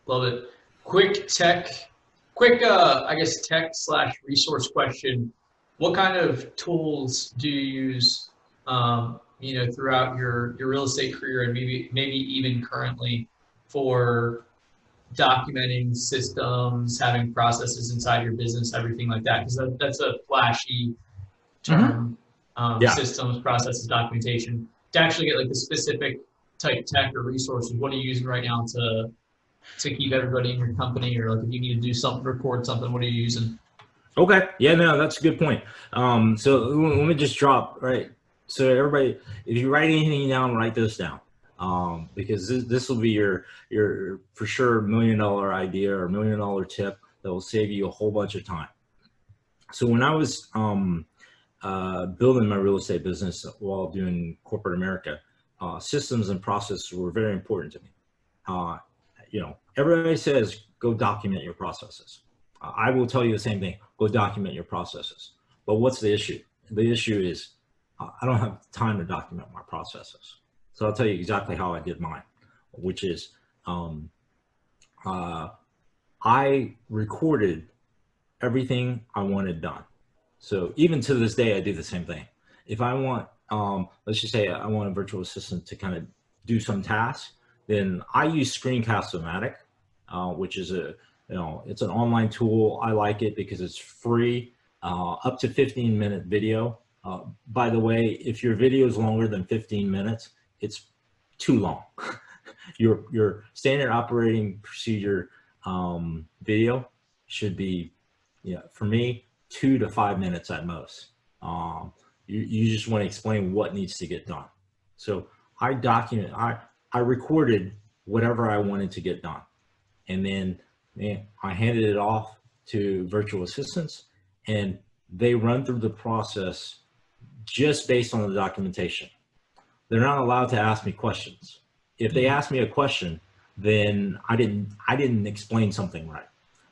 Love it. I guess tech slash resource question. What kind of tools do you use, throughout your real estate career and maybe even currently for documenting systems, having processes inside your business, everything like that? Because that's a flashy Hmm. term, Yeah. systems, processes, documentation. To actually get like the specific type tech or resources, what are you using right now to keep everybody in your company, or like if you need to do something, record something, what are you using? Okay. Yeah, no, that's a good point. So let me just drop, right. So everybody, if you write anything down, write this down. Because this will be your for sure $1 million idea or $1 million tip that will save you a whole bunch of time. So when I was building my real estate business while doing corporate America, systems and processes were very important to me. Uh, Everybody says go document your processes. I will tell you the same thing. Go document your processes. But what's the issue? The issue is I don't have time to document my processes. So I'll tell you exactly how I did mine, which is um, uh, I recorded everything I wanted done. So even to this day, I do the same thing. If I want, let's just say I want a virtual assistant to kind of do some tasks, then I use Screencast-O-Matic, which is it's an online tool. I like it because it's free, up to 15-minute video. By the way, if your video is longer than 15 minutes, it's too long. Your standard operating procedure video should be, for me, 2 to 5 minutes at most. You just want to explain what needs to get done. So I recorded whatever I wanted to get done. And then I handed it off to virtual assistants and they run through the process just based on the documentation. They're not allowed to ask me questions. If they ask me a question, then I didn't explain something right.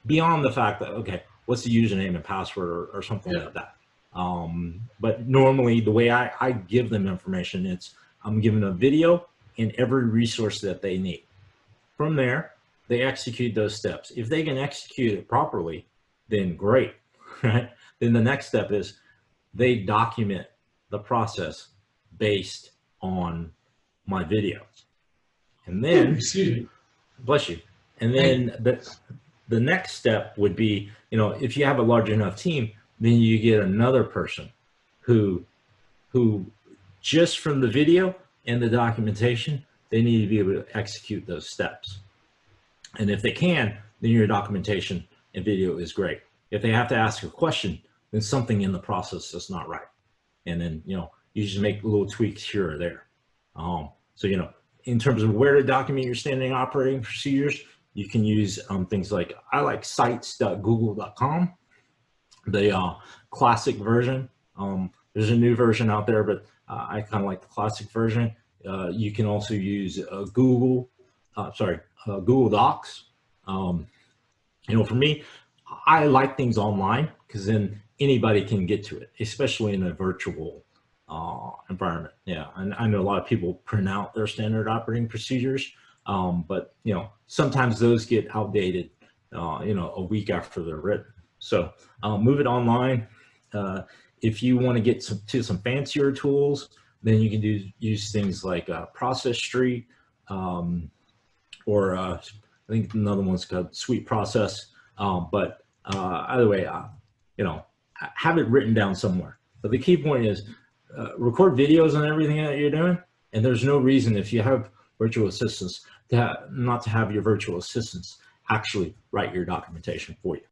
Beyond the fact that, okay, what's the username and password or something Yeah. like that. But normally the way I give them information, I'm giving a video and every resource that they need. From there, they execute those steps. If they can execute it properly, then great, right? Then the next step is they document the process based on my video. And then, Excuse me. bless you. And Thank then the next step would be, if you have a large enough team, then you get another person who just from the video and the documentation, they need to be able to execute those steps. And if they can, then your documentation and video is great. If they have to ask a question, then something in the process is not right. And then, you just make little tweaks here or there. So, in terms of where to document your standard operating procedures, you can use things like, I like sites.google.com, the classic version. There's a new version out there, but I kind of like the classic version. You can also use Google Docs. For me, I like things online because then anybody can get to it, especially in a virtual environment. Yeah, and I know a lot of people print out their standard operating procedures, but sometimes those get outdated, a week after they're written. So move it online. If you want to get to some fancier tools, then you can use things like Process Street, or I think another one's called Sweet Process. But either way, have it written down somewhere. But the key point is record videos on everything that you're doing, and there's no reason if you have virtual assistants not to have your virtual assistants actually write your documentation for you.